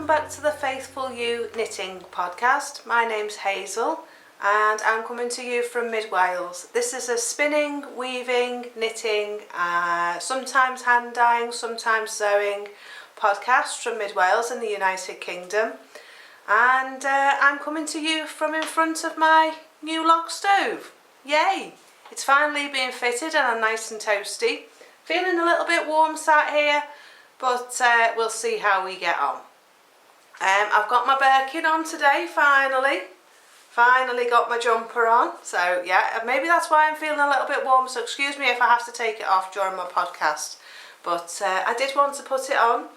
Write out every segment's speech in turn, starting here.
welcome back to the Faithful You Knitting Podcast. My name's Hazel and I'm coming to you from Mid Wales. This is a spinning, weaving, knitting, sometimes hand dyeing, sometimes sewing podcast from Mid Wales in the United Kingdom. And I'm coming to you from in front of my new log stove. Yay! It's finally been fitted and I'm nice and toasty. Feeling a little bit warm sat here, but we'll see how we get on. I've got my Birkin on today, finally got my jumper on, so yeah, maybe that's why I'm feeling a little bit warm, so excuse me if I have to take it off during my podcast, but I did want to put it on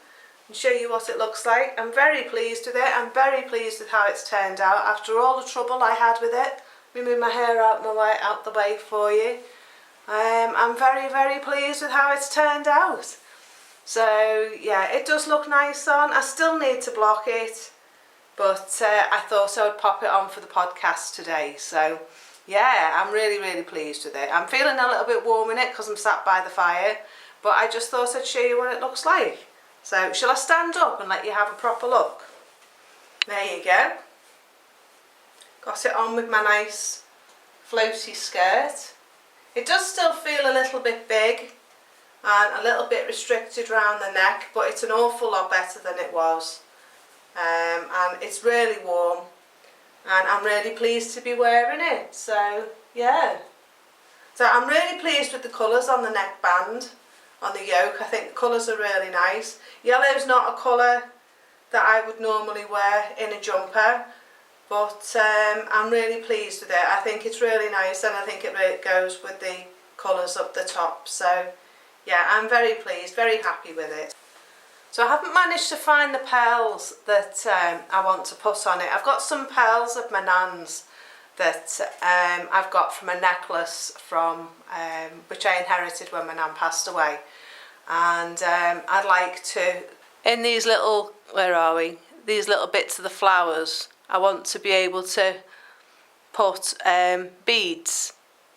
and show you what it looks like. I'm very pleased with it. I'm very pleased with how it's turned out after all the trouble I had with it. Let me move my hair out the way for you. I'm very pleased with how it's turned out. So yeah, it does look nice on. I still need to block it, but I thought I would pop it on for the podcast today. So yeah, I'm really pleased with it. I'm feeling a little bit warm in it because I'm sat by the fire, but I just thought I'd show you what it looks like. So shall I stand up and let you have a proper look? There you go. Got it on with my nice floaty skirt. It does still feel a little bit big and a little bit restricted around the neck, but it's an awful lot better than it was. And it's really warm and I'm really pleased to be wearing it. So yeah, so I'm really pleased with the colours on the neckband, on the yoke. I think the colours are really nice. Yellow's not a colour that I would normally wear in a jumper, but I'm really pleased with it. I think it's really nice and I think it really goes with the colours up the top. So yeah, I'm very pleased, very happy with it. So I haven't managed to find the pearls that I want to put on it. I've got some pearls of my nan's that I've got from a necklace from which I inherited when my nan passed away. And I'd like to, in these little, these little bits of the flowers, I want to be able to put beads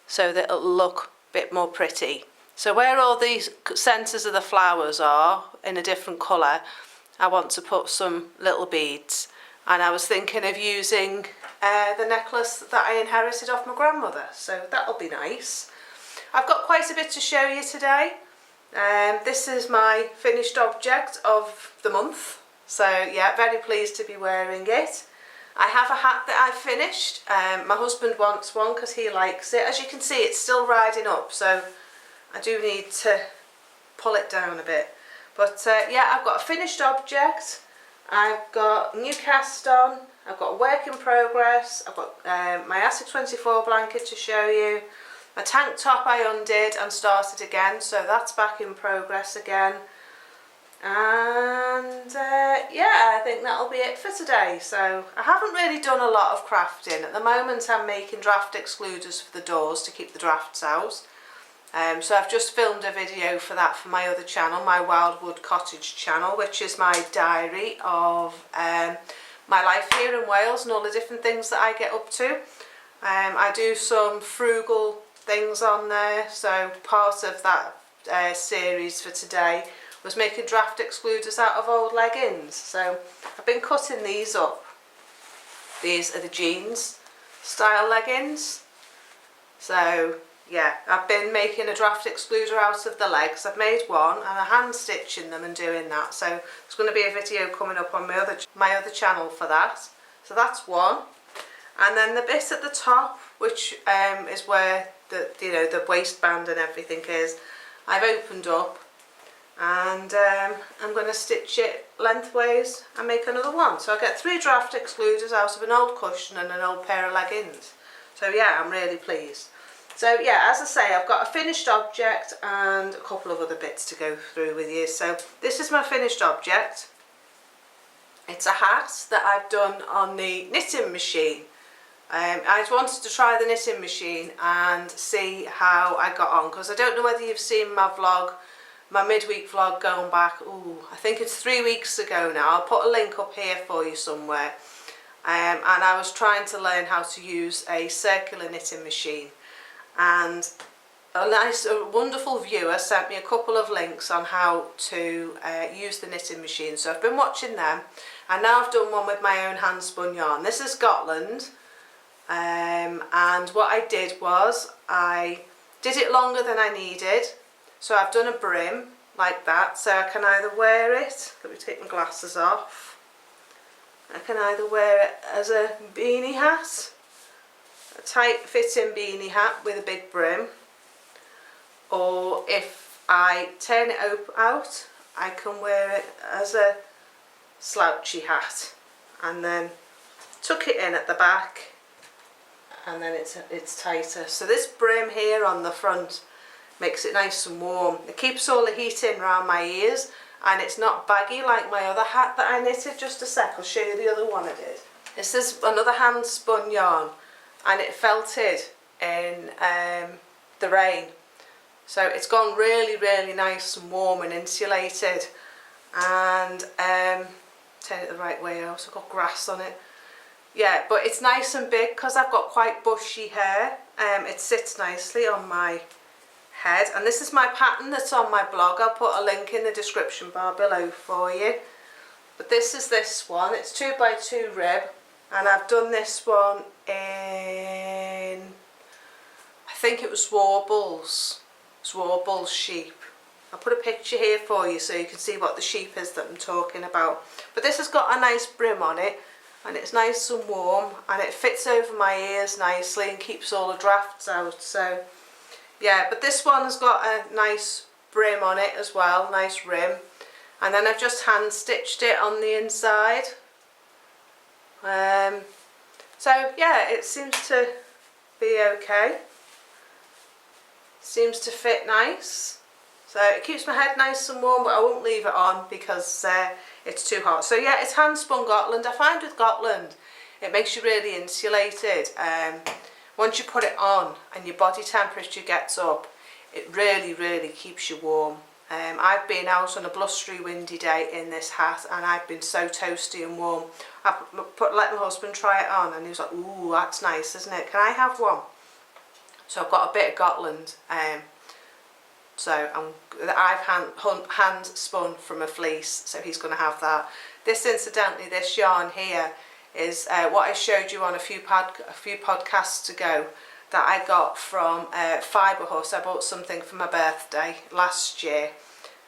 so that it'll look a bit more pretty. So where all these centres of the flowers are in a different colour, I want to put some little beads. And I was thinking of using the necklace that I inherited off my grandmother, so that'll be nice. I've got quite a bit to show you today. This is my finished object of the month, so yeah, very pleased to be wearing it. I have a hat that I've finished. My husband wants one because he likes it. As you can see, it's still riding up, so I do need to pull it down a bit. But yeah, I've got a finished object. I've got new cast on. I've got a work in progress. I've got my Ep15 blanket to show you. My tank top I undid and started again, so that's back in progress again. And yeah, I think that'll be it for today. So I haven't really done a lot of crafting. At the moment I'm making draft excluders for the doors to keep the drafts out. So I've just filmed a video for that for my other channel, my Wildwood Cottage channel, which is my diary of my life here in Wales and all the different things that I get up to. I do some frugal things on there, so part of that series for today was making draft excluders out of old leggings. So I've been cutting these up. These are the jeans style leggings. So yeah, I've been making a draft excluder out of the legs. I've made one and I'm hand stitching them and doing that. So there's going to be a video coming up on my other channel for that. So that's one. And then the bit at the top, which is where the waistband and everything is, I've opened up and I'm going to stitch it lengthways and make another one. So I get 3 draft excluders out of an old cushion and an old pair of leggings. So yeah, I'm really pleased. So yeah, as I say, I've got a finished object and a couple of other bits to go through with you. So this is my finished object. It's a hat that I've done on the knitting machine. I wanted to try the knitting machine and see how I got on, because I don't know whether you've seen my vlog, my midweek vlog going back, I think it's 3 weeks ago now. I'll put a link up here for you somewhere. And I was trying to learn how to use a circular knitting machine. And a wonderful viewer sent me a couple of links on how to use the knitting machine, so I've been watching them And now I've done one with my own hand spun yarn. This is Scotland, and what I did was I did it longer than I needed. So I've done a brim like that, so I can either wear it, let me take my glasses off, I can either wear it as a beanie hat, a tight fitting beanie hat with a big brim, or if I turn it out, I can wear it as a slouchy hat and then tuck it in at the back, and then it's tighter. So this brim here on the front makes it nice and warm. It keeps all the heat in around my ears, and it's not baggy like my other hat that I knitted. Just a sec, I'll show you the other one I did. This is another hand spun yarn, and it felted in the rain. So it's gone really, really nice and warm and insulated. And turn it the right way out, I've got grass on it. Yeah, but it's nice and big because I've got quite bushy hair. It sits nicely on my head, and this is my pattern that's on my blog. I'll put a link in the description bar below for you. But this is this one, it's 2x2 rib, and I've done this one in, I think it was Warbles sheep. I'll put a picture here for you so you can see what the sheep is that I'm talking about. But this has got a nice brim on it, and it's nice and warm, and it fits over my ears nicely and keeps all the drafts out. So yeah, but this one has got a nice brim on it as well, nice rim. And then I've just hand stitched it on the inside. So yeah, it seems to be okay. Seems to fit nice. So it keeps my head nice and warm, but I won't leave it on because it's too hot. So yeah, it's hand spun Gotland. I find with Gotland, it makes you really insulated. Once you put it on and your body temperature gets up, it really, really keeps you warm. I've been out on a blustery, windy day in this hat, and I've been so toasty and warm. I let my husband try it on, and he was like, "Ooh, that's nice, isn't it? Can I have one?" So I've got a bit of Gotland. So I've hand spun from a fleece, so he's going to have that. This, incidentally, this yarn here is what I showed you on a few podcasts ago that I got from Fibre Hut. I bought something for my birthday last year,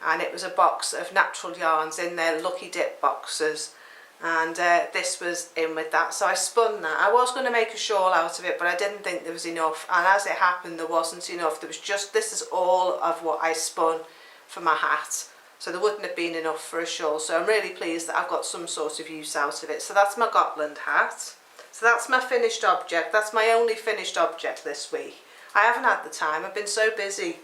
and it was a box of natural yarns in their Lucky Dip boxes, and this was in with that, so I spun that. I was going to make a shawl out of it, but I didn't think there was enough, and as it happened, there wasn't enough. There was just, this is all of what I spun for my hat, so there wouldn't have been enough for a shawl. So I'm really pleased that I've got some sort of use out of it. So that's my Gotland hat. So that's my finished object. That's my only finished object this week. I haven't had the time, I've been so busy.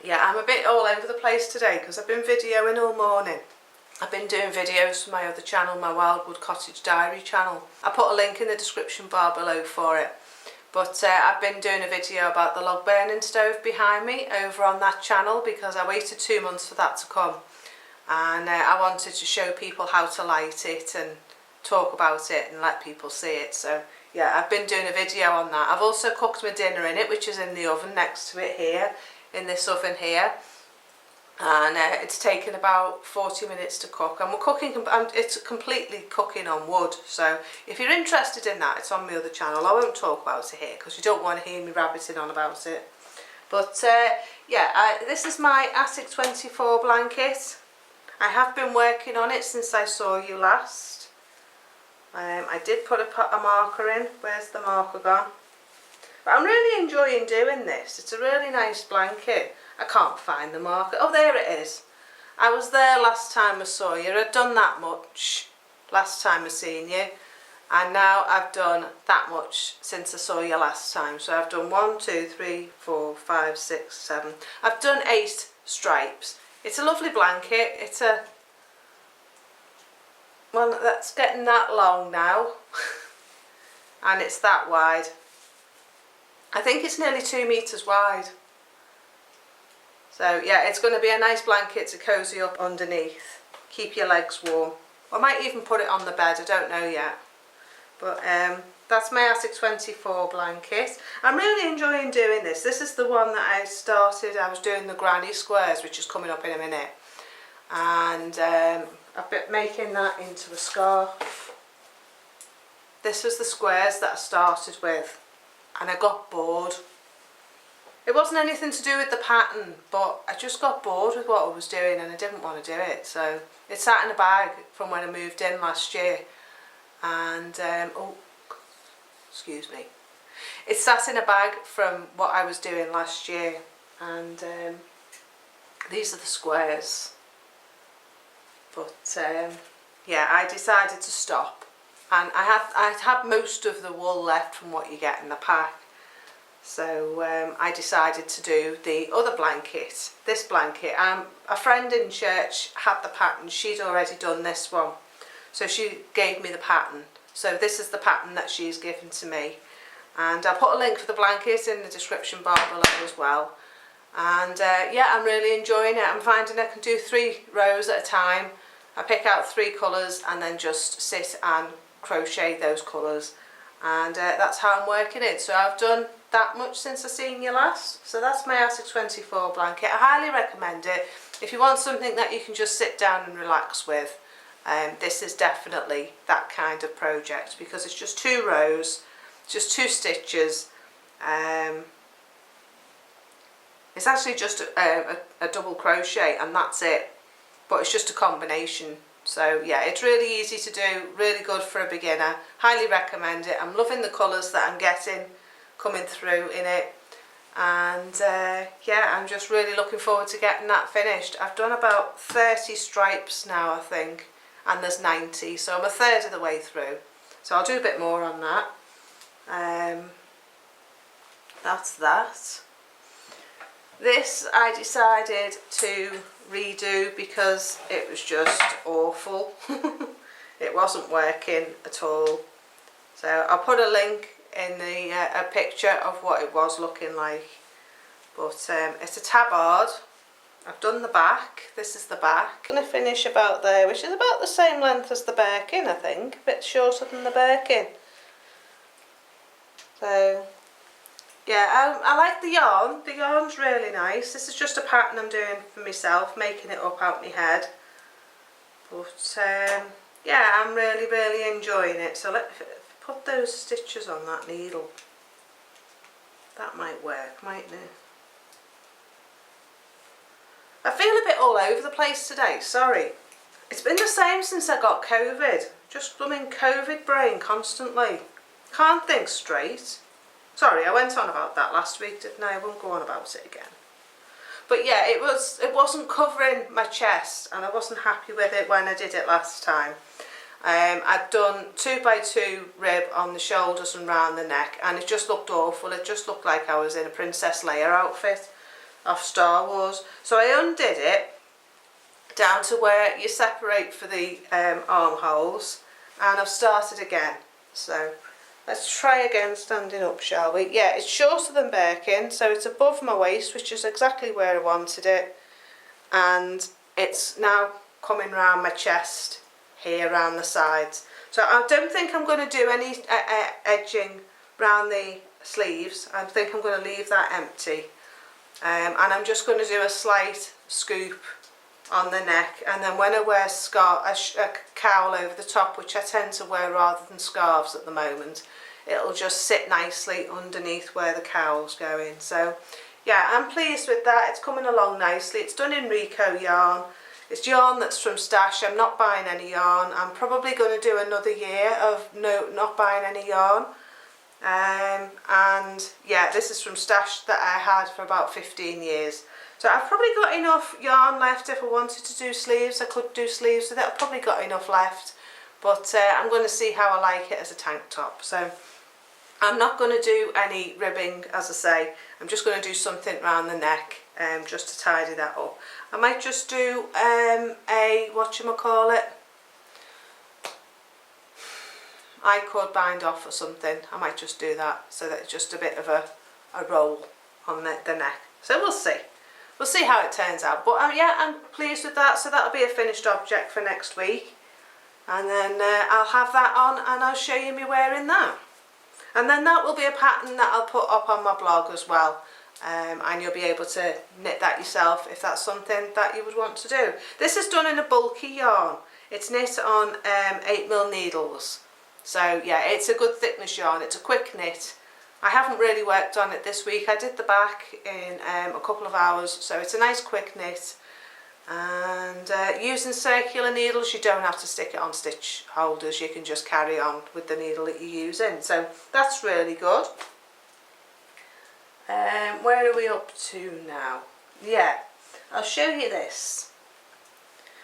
Yeah, I'm a bit all over the place today because I've been videoing all morning. I've been doing videos for my other channel, my Wildwood Cottage Diary channel. I put a link in the description bar below for it. But I've been doing a video about the log burning stove behind me over on that channel because I waited 2 months for that to come. And I wanted to show people how to light it and talk about it and let people see it. So yeah, I've been doing a video on that. I've also cooked my dinner in it, which is in the oven next to it here, in this oven here, and it's taken about 40 minutes to cook, and we're cooking, it's completely cooking on wood. So if you're interested in that, it's on my other channel. I won't talk about it here because you don't want to hear me rabbiting on about it. But yeah, this is my Attic 24 blanket. I have been working on it since I saw you last. I did put a marker in. Where's the marker gone? But I'm really enjoying doing this. It's a really nice blanket. I can't find the marker. Oh, there it is. I was there last time I saw you. I'd done that much last time I seen you. And now I've done that much since I saw you last time. So I've done 1, 2, 3, 4, 5, 6, 7. I've done 8 stripes. It's a lovely blanket. It's a one that's getting that long now. And it's that wide. I think it's nearly 2 meters wide. So yeah, it's going to be a nice blanket to cozy up underneath. Keep your legs warm. I might even put it on the bed, I don't know yet. But that's my Attic 24 blanket. I'm really enjoying doing this. This is the one that I started. I was doing the granny squares, which is coming up in a minute. and I've been making that into a scarf. This was the squares that I started with, and I got bored. It wasn't anything to do with the pattern, but I just got bored with what I was doing and I didn't want to do it. So it sat in a bag from when I moved in last year, and oh, excuse me. It sat in a bag from what I was doing last year, and these are the squares. But yeah, I decided to stop, and I had most of the wool left from what you get in the pack. So I decided to do the other blanket, this blanket. A friend in church had the pattern, she'd already done this one. So she gave me the pattern. So this is the pattern that she's given to me. And I'll put a link for the blanket in the description bar below as well. And yeah, I'm really enjoying it. I'm finding I can do 3 rows at a time. I pick out 3 colours and then just sit and crochet those colours. And that's how I'm working it. So I've done that much since I seen you last. So that's my Attic 24 blanket. I highly recommend it. If you want something that you can just sit down and relax with, this is definitely that kind of project, because it's just 2 rows, just 2 stitches. It's actually just a double crochet and that's it, but it's just a combination. So yeah, it's really easy to do, really good for a beginner. Highly recommend it. I'm loving the colours that I'm getting coming through in it, and yeah, I'm just really looking forward to getting that finished. I've done about 30 stripes now, I think, and there's 90, so I'm a third of the way through. So I'll do a bit more on that. That's that. This I decided to redo because it was just awful. It wasn't working at all. So I'll put a link in the a picture of what it was looking like. But it's a tabard. I've done the back. This is the back. I'm going to finish about there, which is about the same length as the Birkin, I think. A bit shorter than the Birkin. So yeah, I like the yarn. The yarn's really nice. This is just a pattern I'm doing for myself, making it up out my head. But yeah, I'm really enjoying it. So let's put those stitches on that needle. That might work, mightn't it? I feel a bit all over the place today, sorry. It's been the same since I got COVID. Just blooming COVID brain constantly. Can't think straight. Sorry, I went on about that last week, didn't I? I won't go on about it again. But yeah, it wasn't covering my chest, and I wasn't happy with it when I did it last time. I'd done 2x2 rib on the shoulders and round the neck, and it just looked awful. It just looked like I was in a Princess Leia outfit off Star Wars. So I undid it down to where you separate for the armholes, and I've started again. So let's try again standing up, shall we? Yeah, it's shorter than Birkin, so it's above my waist, which is exactly where I wanted it. And it's now coming round my chest, here around the sides. So I don't think I'm going to do any edging round the sleeves. I think I'm going to leave that empty. And I'm just going to do a slight scoop on the neck, and then when I wear a cowl over the top, which I tend to wear rather than scarves at the moment, it'll just sit nicely underneath where the cowl's going. So yeah, I'm pleased with that. It's coming along nicely. It's done in Rico yarn. It's yarn that's from Stash. I'm not buying any yarn. I'm probably going to do another year of not buying any yarn. And yeah, this is from Stash that I had for about 15 years. So I've probably got enough yarn left. If I wanted to do sleeves, I could do sleeves with it. I've probably got enough left, but I'm going to see how I like it as a tank top. So I'm not going to do any ribbing, as I say. I'm just going to do something around the neck, just to tidy that up. I might just do a whatchamacallit, I could bind off or something. I might just do that, so that it's just a bit of a roll on the neck. So we'll see. We'll see how it turns out. But yeah, I'm pleased with that. So that'll be a finished object for next week. And then I'll have that on and I'll show you me wearing that. And then that will be a pattern that I'll put up on my blog as well. and you'll be able to knit that yourself if that's something that you would want to do. This is done in a bulky yarn. It's knit on 8mm needles. So yeah, it's a good thickness yarn. It's a quick knit. I haven't really worked on it this week. I did the back in a couple of hours, so it's a nice quick knit. And using circular needles, you don't have to stick it on stitch holders. You can just carry on with the needle that you're using. So that's really good. Where are we up to now? Yeah, I'll show you this.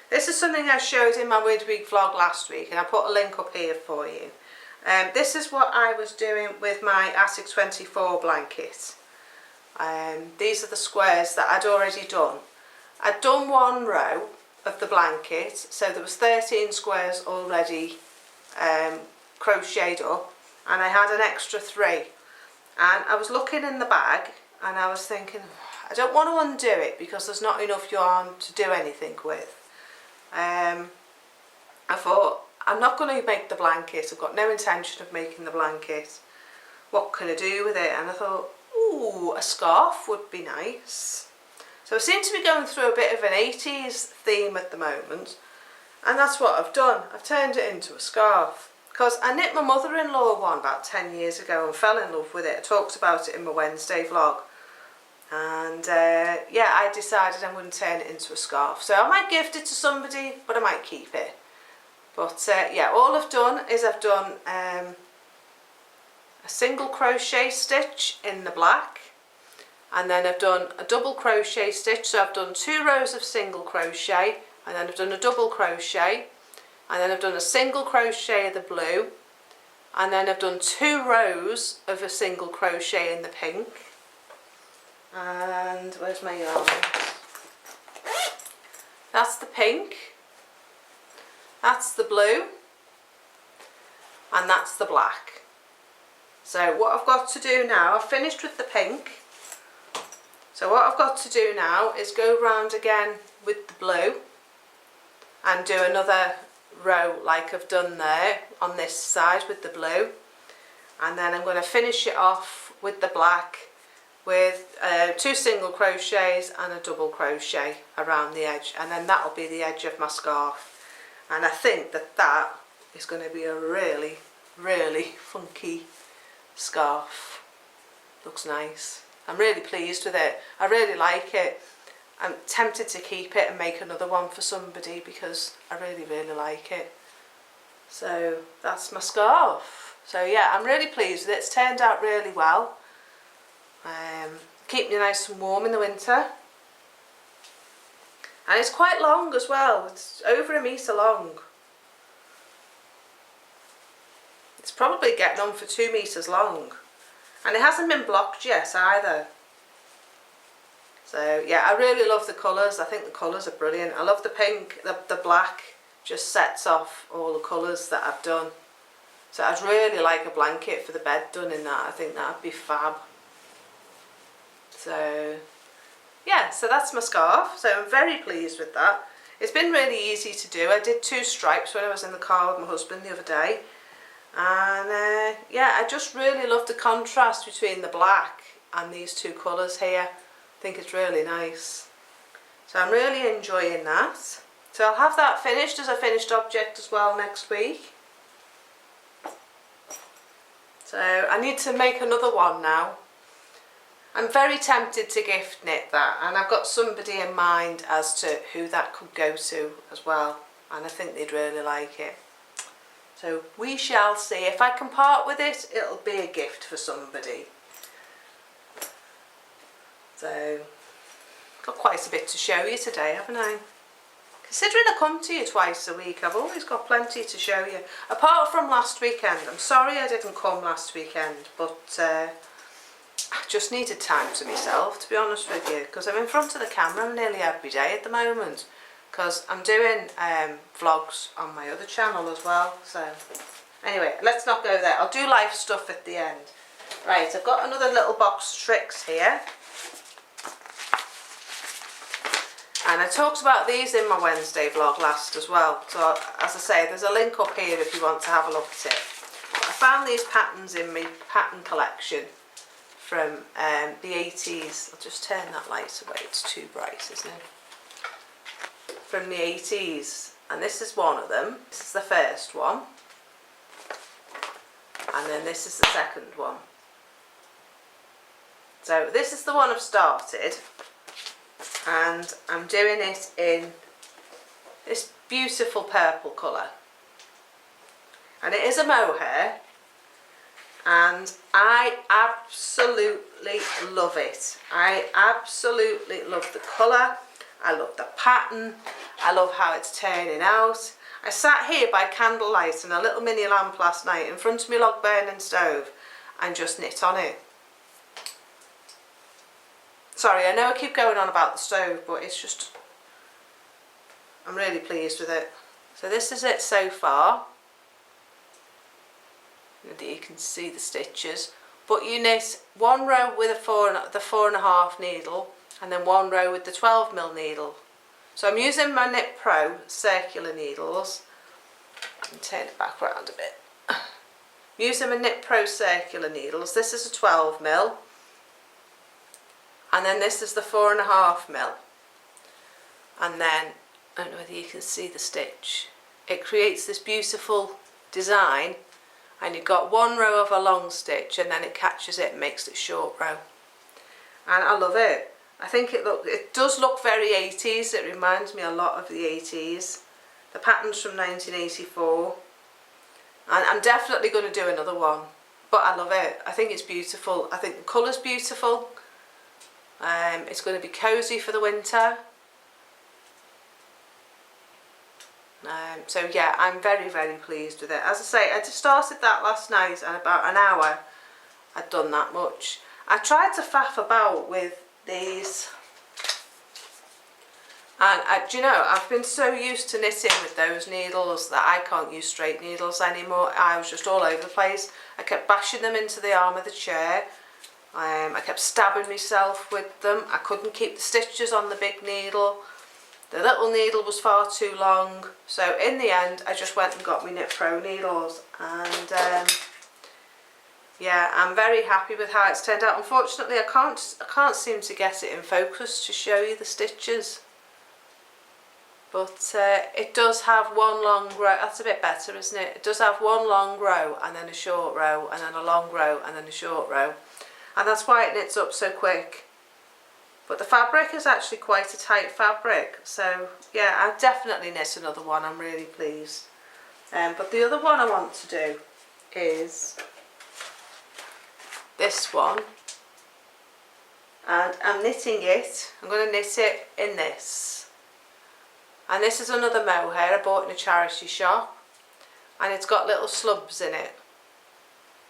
This is something I showed in my midweek vlog last week, and I put a link up here for you. This is what I was doing with my Attic 24 blanket. These are the squares that I'd already done. I'd done one row of the blanket, so there was 13 squares already crocheted up, and I had an extra 3. And I was looking in the bag and I was thinking, I don't want to undo it because there's not enough yarn to do anything with. I thought, I'm not going to make the blanket. I've got no intention of making the blanket. What can I do with it? And I thought, ooh, a scarf would be nice. So I seem to be going through a bit of an 80s theme at the moment, and that's what I've done. I've turned it into a scarf. Because I knit my mother-in-law one about 10 years ago and fell in love with it. I talked about it in my Wednesday vlog. And yeah, I decided I'm going to turn it into a scarf. So I might gift it to somebody, but I might keep it. But yeah, all I've done is I've done a single crochet stitch in the black. And then I've done a double crochet stitch. So I've done 2 rows of single crochet, and then I've done a double crochet. And then I've done a single crochet of the blue, and then I've done 2 rows of a single crochet in the pink. And where's my yarn? That's the pink, that's the blue, and that's the black. So what I've got to do now, I've finished with the pink. So what I've got to do now is go round again with the blue and do another row like I've done there on this side with the blue, and then I'm going to finish it off with the black with 2 single crochets and a double crochet around the edge, and then that'll be the edge of my scarf. And I think that that is going to be a really funky scarf. Looks nice. I'm really pleased with it. I really like it. I'm tempted to keep it and make another one for somebody because I really like it. So that's my scarf. So yeah, I'm really pleased with it. It's turned out really well. Keep me nice and warm in the winter. And it's quite long as well. It's over 1 metre long. It's probably getting on for 2 metres long. And it hasn't been blocked yet either. So yeah, I really love the colours. I think the colours are brilliant. I love the pink, the black just sets off all the colours that I've done. So I'd really like a blanket for the bed done in that. I think that'd be fab. So yeah, so that's my scarf. So I'm very pleased with that. It's been really easy to do. I did 2 stripes when I was in the car with my husband the other day. And yeah, I just really love the contrast between the black and these 2 colours here. I think it's really nice. So I'm really enjoying that. So I'll have that finished as a finished object as well next week. So I need to make another one now. I'm very tempted to gift knit that, and I've got somebody in mind as to who that could go to as well, and I think they'd really like it. So we shall see. If I can part with it, it'll be a gift for somebody. So, got quite a bit to show you today, haven't I? Considering I come to you twice a week, I've always got plenty to show you. Apart from last weekend. I'm sorry I didn't come last weekend, but I just needed time to myself, to be honest with you, because I'm in front of the camera nearly every day at the moment, because I'm doing vlogs on my other channel as well. So anyway, let's not go there. I'll do life stuff at the end. Right, I've got another little box of tricks here. And I talked about these in my Wednesday vlog last as well. So as I say, there's a link up here if you want to have a look at it. I found these patterns in my pattern collection from the 80s. I'll just turn that light away, it's too bright, isn't it? From the 80s, and this is one of them. This is the first one, and then this is the second one. So this is the one I've started, and I'm doing it in this beautiful purple colour, and it is a mohair, and I absolutely love it. I absolutely love the colour, I love the pattern, I love how it's turning out. I sat here by candlelight and a little mini lamp last night in front of my log burning stove and just knit on it. Sorry, I know I keep going on about the stove, but it's just, I'm really pleased with it. So this is it so far. You can see the stitches, but you knit one row with the 4.5 needle, and then one row with the 12mm needle. So I'm using my Knit Pro circular needles. I can turn it back around a bit. I'm using my Knit Pro circular needles. This is a 12mm, and then this is the 4.5mm. And then, I don't know whether you can see the stitch. It creates this beautiful design, and you've got one row of a long stitch, and then it catches it and makes it short row. And I love it. I think it does look very 80s. It reminds me a lot of the 80s. The pattern's from 1984. And I'm definitely going to do another one. But I love it. I think it's beautiful. I think the colour's beautiful. It's going to be cosy for the winter. So yeah, I'm very, very pleased with it. As I say, I just started that last night, and about an hour I'd done that much. I tried to faff about with these, and do you know, I've been so used to knitting with those needles that I can't use straight needles anymore. I was just all over the place. I kept bashing them into the arm of the chair. I kept stabbing myself with them. I couldn't keep the stitches on the big needle. The little needle was far too long, so in the end I just went and got my Knit Pro needles, and yeah, I'm very happy with how it's turned out. Unfortunately, I can't seem to get it in focus to show you the stitches, but it does have one long row. That's a bit better, isn't it? It does have one long row and then a short row and then a long row and then a short row, and that's why it knits up so quick. But the fabric is actually quite a tight fabric, so yeah, I'll definitely knit another one. I'm really pleased. But the other one I want to do is this one, and I'm knitting it. I'm going to knit it in this, and this is another mohair I bought in a charity shop, and it's got little slubs in it.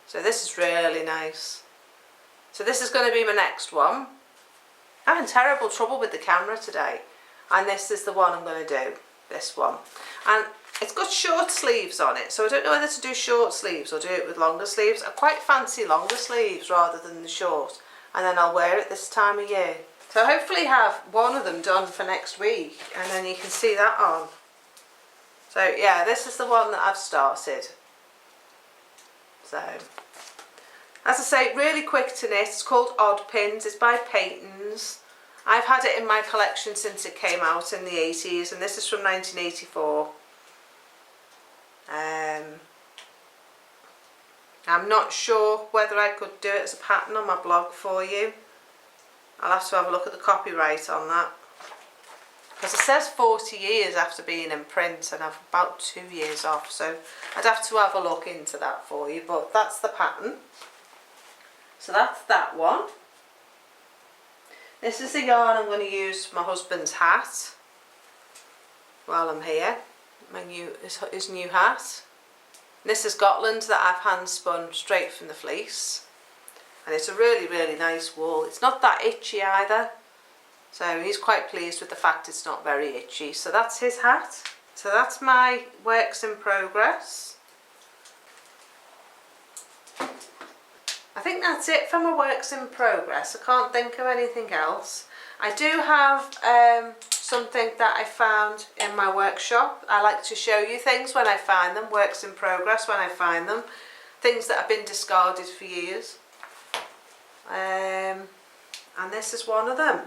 So this is really nice. So this is going to be my next one. I'm having terrible trouble with the camera today, and this is the one I'm going to do, this one. And it's got short sleeves on it, so I don't know whether to do short sleeves or do it with longer sleeves. I quite fancy longer sleeves rather than the short, and then I'll wear it this time of year. So hopefully have one of them done for next week, and then you can see that on. So yeah, this is the one that I've started. So, as I say, really quick to knit. It's called Odd Pins. It's by Peyton's. I've had it in my collection since it came out in the 80s, and this is from 1984. I'm not sure whether I could do it as a pattern on my blog for you. I'll have to have a look at the copyright on that, because it says 40 years after being in print, and I've about 2 years off, so I'd have to have a look into that for you. But that's the pattern. So that's that one. This is the yarn I'm going to use for my husband's hat while I'm here. His new hat. This is Scotland that I've hand spun straight from the fleece, and it's a really, really nice wool. It's not that itchy either, so he's quite pleased with the fact it's not very itchy. So that's his hat. So that's my works in progress. I think that's it for my works in progress. I can't think of anything else. I do have something that I found in my workshop. I like to show you things when I find them, works in progress when I find them, things that have been discarded for years. and this is one of them.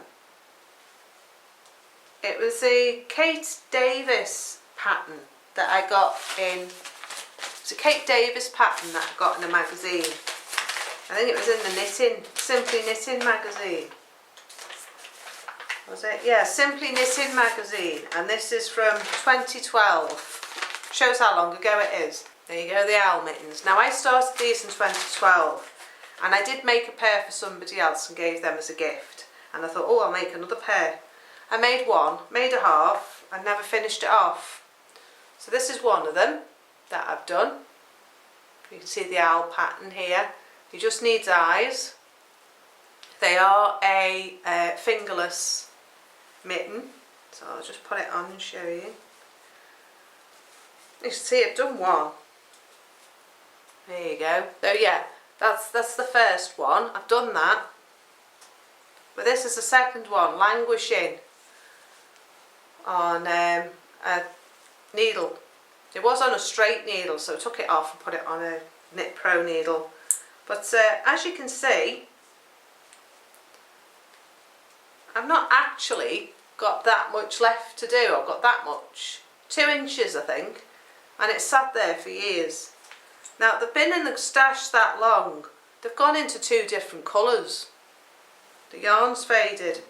It was the Kate Davis pattern that I got in, it's a Kate Davis pattern that I got in a magazine. I think it was in the Knitting, Simply Knitting magazine. Was it? Yeah, Simply Knitting magazine, and this is from 2012. Shows how long ago it is. There you go, the owl mittens. Now I started these in 2012, and I did make a pair for somebody else and gave them as a gift. And I thought, oh, I'll make another pair. I made one, made a half, and never finished it off. So this is one of them that I've done. You can see the owl pattern here. He just needs eyes. They are a fingerless mitten, so I'll just put it on and show you. You can see I've done one. There you go. So yeah, that's the first one. I've done that. But this is the second one, languishing on a needle. It was on a straight needle, so I took it off and put it on a Knit Pro needle. But as you can see, I've not actually got that much left to do. I've got that much, 2 inches I think, and it's sat there for years. Now they've been in the stash that long, they've gone into 2 different colours. The yarn's faded.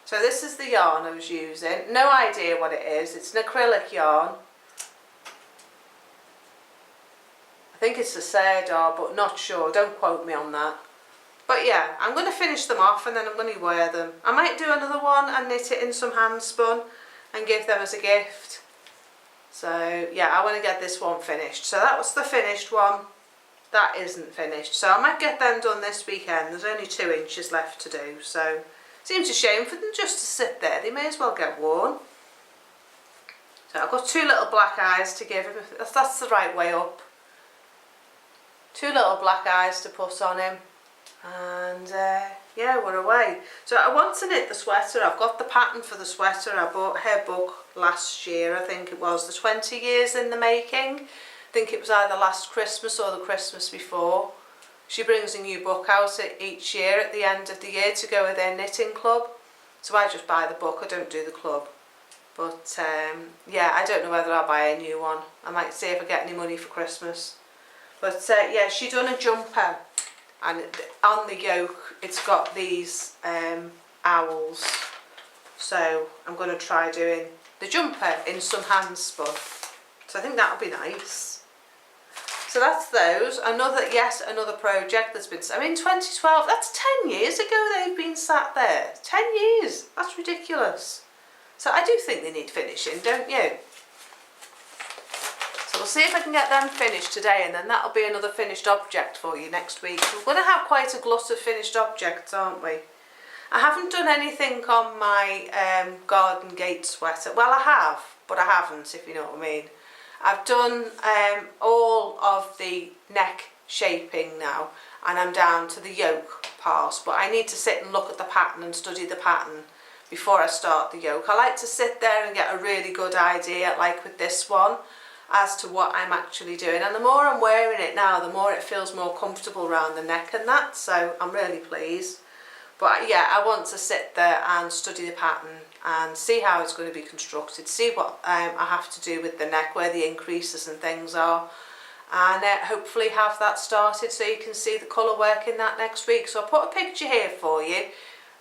So this is the yarn I was using. No idea what it is. It's an acrylic yarn. I think it's a Serdar, but not sure. Don't quote me on that. But yeah, I'm going to finish them off and then I'm going to wear them. I might do another one and knit it in some hand spun and give them as a gift. So yeah, I want to get this one finished. So that was the finished one. That isn't finished. So I might get them done this weekend. There's only 2 inches left to do. So it seems a shame for them just to sit there. They may as well get worn. So I've got 2 little black eyes to give him. If that's the right way up. 2 little black eyes to put on him. And yeah, we're away. So I want to knit the sweater. I've got the pattern for the sweater. I bought her book last year, I think it was, the 20 years in the making. I think it was either last Christmas or the Christmas before. She brings a new book out each year at the end of the year to go with their knitting club. So I just buy the book, I don't do the club. But yeah, I don't know whether I'll buy a new one. I might see if I get any money for Christmas. But yeah, she done a jumper. And on the yoke it's got these owls, so I'm going to try doing the jumper in some hand spun, so I think that'll be nice. So that's those. Another project that's been, I mean 2012, that's 10 years ago they've been sat there. 10 years, that's ridiculous. So I do think they need finishing, don't you? So we'll see if I can get them finished today, and then that'll be another finished object for you next week. We're going to have quite a glut of finished objects, aren't we? I haven't done anything on my garden gate sweater. Well, I have, but I haven't, if you know what I mean. I've done all of the neck shaping now, and I'm down to the yoke part, but I need to sit and look at the pattern and study the pattern before I start the yoke. I like to sit there and get a really good idea, like with this one, as to what I'm actually doing, and the more I'm wearing it now, the more it feels more comfortable around the neck and that, so I'm really pleased. But yeah, I want to sit there and study the pattern and see how it's going to be constructed, see what I have to do with the neck, where the increases and things are, and hopefully have that started so you can see the colour work in that next week. So I'll put a picture here for you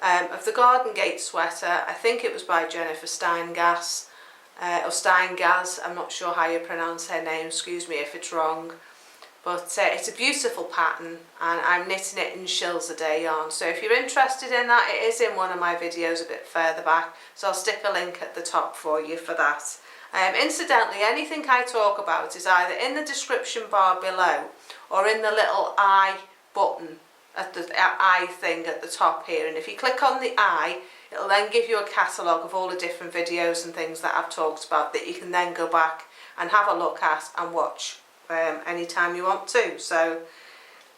of the Garden Gate sweater. I think it was by Jennifer Steingass. Or Steingass, I'm not sure how you pronounce her name, excuse me if it's wrong, but it's a beautiful pattern, and I'm knitting it in Shills a Day yarn. So if you're interested in that, it is in one of my videos a bit further back, so I'll stick a link at the top for you for that. Incidentally, anything I talk about is either in the description bar below or in the little I button at the I thing at the top here, and if you click on the I, it'll then give you a catalogue of all the different videos and things that I've talked about that you can then go back and have a look at and watch anytime you want to. So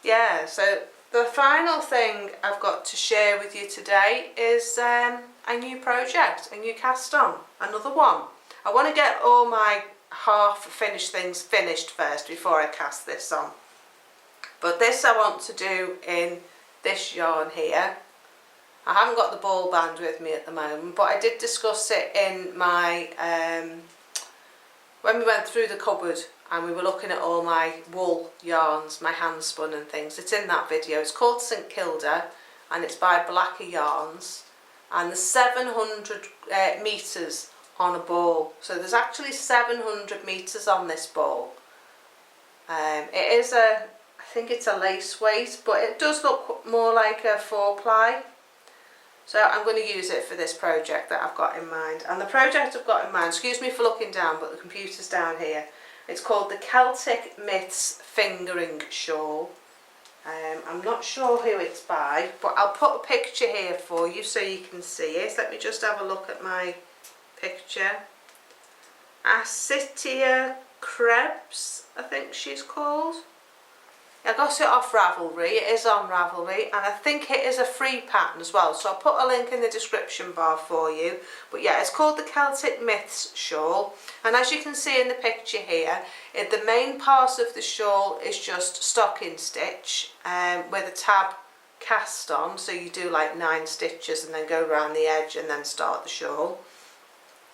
yeah, so the final thing I've got to share with you today is a new project, a new cast on, another one. I want to get all my half finished things finished first before I cast this on. But this I want to do in this yarn here. I haven't got the ball band with me at the moment, but I did discuss it in my, when we went through the cupboard and we were looking at all my wool yarns, my hand spun and things. It's in that video. It's called St Kilda and it's by Blacker Yarns, and there's 700 metres on a ball. So there's actually 700 metres on this ball. It is I think it's a lace weight, but it does look more like a 4-ply. So I'm going to use it for this project that I've got in mind. And the project I've got in mind, excuse me for looking down, but the computer's down here. It's called the Celtic Myths Fingering Shawl. I'm not sure who it's by, but I'll put a picture here for you so you can see it. Let me just have a look at my picture. Asitia Krebs, I think she's called. I got it off Ravelry. It is on Ravelry, and I think it is a free pattern as well, so I'll put a link in the description bar for you. But yeah, it's called the Celtic Myths shawl, and as you can see in the picture here, the main part of the shawl is just stocking stitch with a tab cast on, so you do like 9 stitches and then go around the edge and then start the shawl.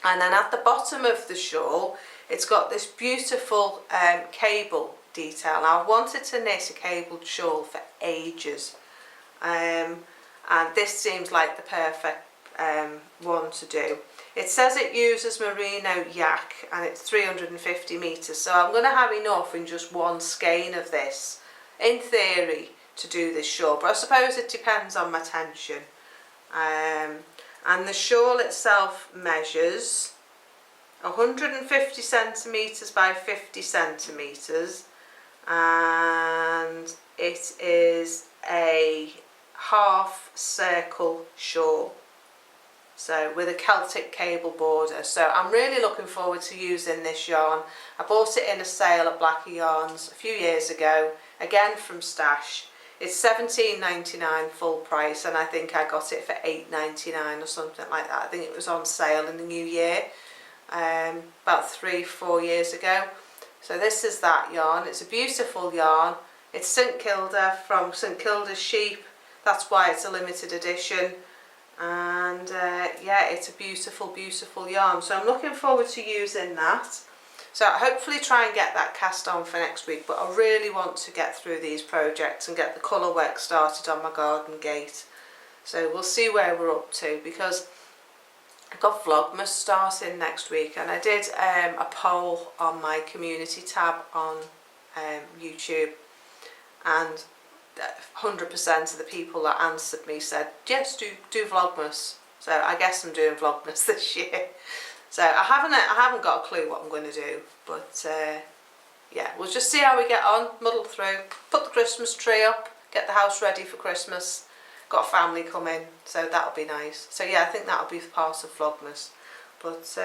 And then at the bottom of the shawl, it's got this beautiful cable detail. Now, I've wanted to knit a cabled shawl for ages, and this seems like the perfect one to do. It says it uses merino yak and it's 350 metres, so I'm going to have enough in just one skein of this, in theory, to do this shawl, but I suppose it depends on my tension. And the shawl itself measures 150 centimetres by 50 centimetres, and it is a half circle shawl, so with a Celtic cable border. So I'm really looking forward to using this yarn. I bought it in a sale at Blacker Yarns a few years ago, again from Stash. It's £17.99 full price, and I think I got it for £8.99 or something like that. I think it was on sale in the new year, about 3-4 years ago. So this is that yarn. It's a beautiful yarn. It's St Kilda from St Kilda's Sheep. That's why it's a limited edition. And yeah, it's a beautiful, beautiful yarn. So I'm looking forward to using that. So I'll hopefully try and get that cast on for next week. But I really want to get through these projects and get the colour work started on my garden gate. So we'll see where we're up to, because I've got Vlogmas starting next week, and I did a poll on my community tab on YouTube, and 100% of the people that answered me said yes, do Vlogmas. So I guess I'm doing Vlogmas this year. So I haven't got a clue what I'm going to do, but yeah, we'll just see how we get on, muddle through, put the Christmas tree up, get the house ready for Christmas. Got family coming, so that'll be nice. So yeah, I think that'll be part of Vlogmas. But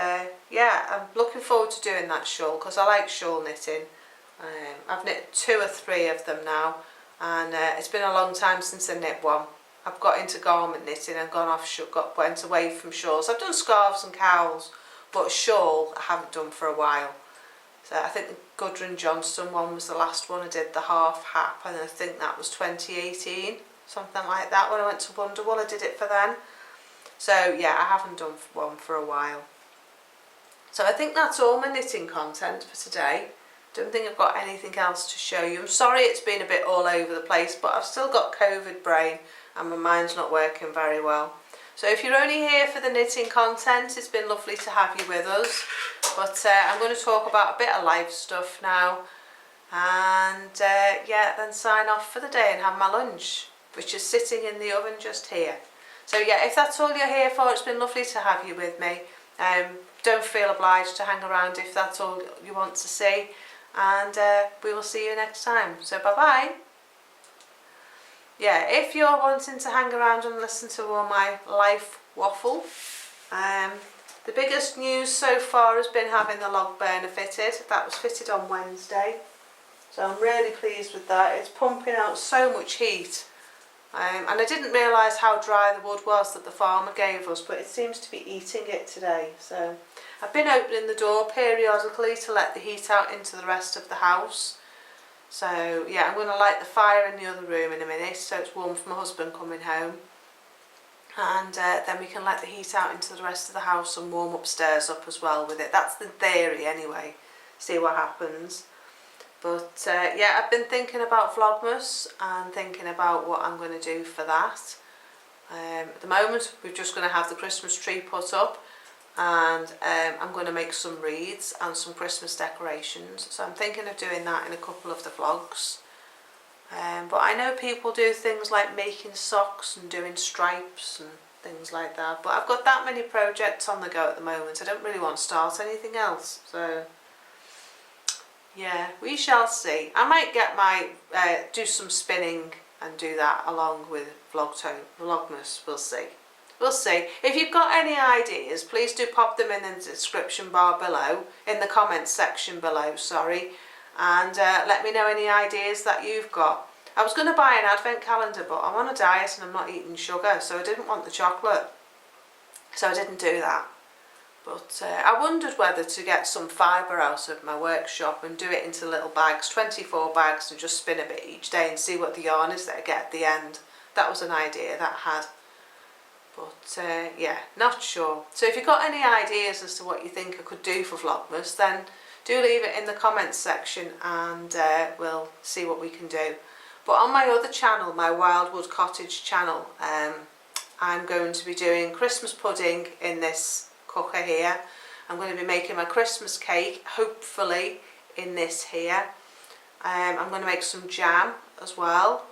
yeah, I'm looking forward to doing that shawl, because I like shawl knitting. I've knit 2 or 3 of them now, and it's been a long time since I knit one. I've got into garment knitting and went away from shawls. I've done scarves and cowls, but shawl I haven't done for a while. So I think the Gudrun Johnston one was the last one I did, the half hap, and I think that was 2018. Something like that. When I went to Wonderwall, I did it for then. So yeah, I haven't done one for a while. So I think that's all my knitting content for today. Don't think I've got anything else to show you. I'm sorry it's been a bit all over the place, but I've still got COVID brain and my mind's not working very well. So if you're only here for the knitting content, it's been lovely to have you with us. But I'm going to talk about a bit of life stuff now, and yeah, then sign off for the day and have my lunch, which is sitting in the oven just here. So yeah, if that's all you're here for, it's been lovely to have you with me. Don't feel obliged to hang around if that's all you want to see, and we will see you next time. So bye bye. Yeah, if you're wanting to hang around and listen to all my life waffle, the biggest news so far has been having the log burner fitted. That was fitted on Wednesday, so I'm really pleased with that. It's pumping out so much heat. And I didn't realise how dry the wood was that the farmer gave us, but it seems to be eating it today. So I've been opening the door periodically to let the heat out into the rest of the house. So yeah, I'm going to light the fire in the other room in a minute so it's warm for my husband coming home, and then we can let the heat out into the rest of the house and warm upstairs up as well with it. That's the theory anyway, see what happens. But yeah, I've been thinking about Vlogmas and thinking about what I'm going to do for that. At the moment we're just going to have the Christmas tree put up, and I'm going to make some wreaths and some Christmas decorations, so I'm thinking of doing that in a couple of the vlogs. But I know people do things like making socks and doing stripes and things like that, but I've got that many projects on the go at the moment, I don't really want to start anything else. So yeah, we shall see. I might get my do some spinning and do that along with Vlogmas, we'll see. We'll see. If you've got any ideas, please do pop them in the description bar below, in the comments section below, sorry, and let me know any ideas that you've got. I was going to buy an advent calendar, but I'm on a diet and I'm not eating sugar, so I didn't want the chocolate, so I didn't do that. But I wondered whether to get some fibre out of my workshop and do it into little bags, 24 bags, and just spin a bit each day and see what the yarn is that I get at the end. That was an idea that I had. But yeah, not sure. So if you've got any ideas as to what you think I could do for Vlogmas, then do leave it in the comments section, and we'll see what we can do. But on my other channel, my Wildwood Cottage channel, I'm going to be doing Christmas pudding in this cooker here. I'm going to be making my Christmas cake, hopefully, in this here. I'm going to make some jam as well.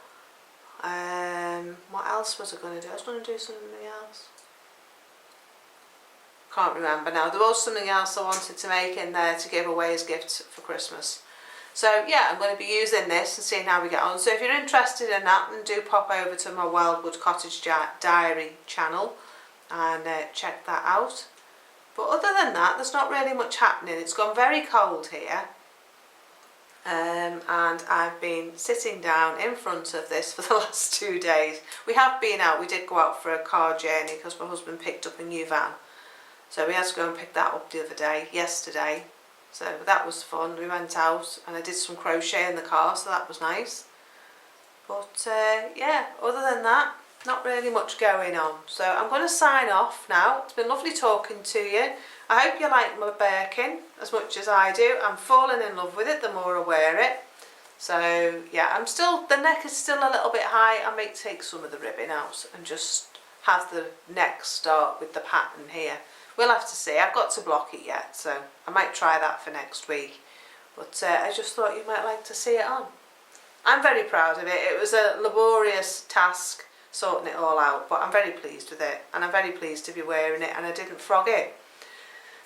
What else was I going to do? I was going to do something else. Can't remember now. There was something else I wanted to make in there to give away as gifts for Christmas. So yeah, I'm going to be using this and seeing how we get on. So if you're interested in that, then do pop over to my Wildwood Cottage Diary channel and check that out. But other than that, there's not really much happening. It's gone very cold here. And I've been sitting down in front of this for the last 2 days. We have been out, we did go out for a car journey because my husband picked up a new van. So we had to go and pick that up the other day, yesterday. So that was fun. We went out and I did some crochet in the car, so that was nice. But yeah, other than that, not really much going on. So I'm going to sign off now. It's been lovely talking to you. I hope you like my Birkin as much as I do. I'm falling in love with it the more I wear it. So yeah, the neck is still a little bit high. I may take some of the ribbon out and just have the neck start with the pattern here. We'll have to see. I've got to block it yet, so I might try that for next week. But I just thought you might like to see it on. I'm very proud of it. It was a laborious task sorting it all out, but I'm very pleased with it, and I'm very pleased to be wearing it, and I didn't frog it.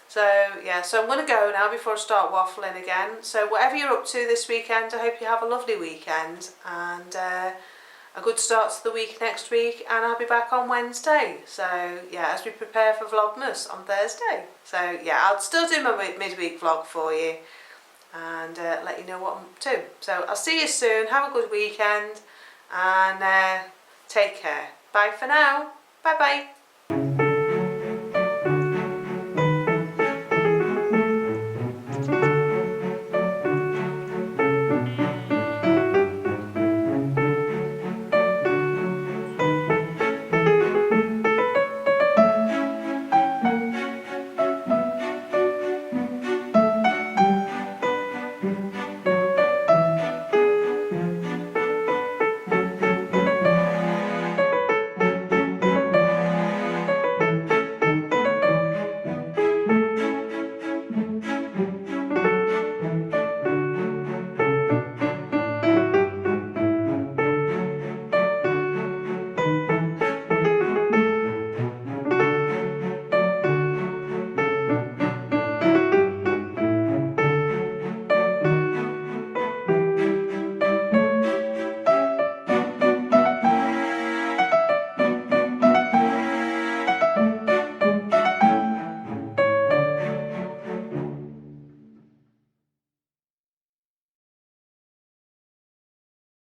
So yeah, so I'm going to go now before I start waffling again. So whatever you're up to this weekend, I hope you have a lovely weekend and a good start to the week next week, and I'll be back on Wednesday. So yeah, as we prepare for Vlogmas on Thursday. So yeah, I'll still do my midweek vlog for you and let you know what I'm up to. So I'll see you soon. Have a good weekend and take care. Bye for now. Bye bye.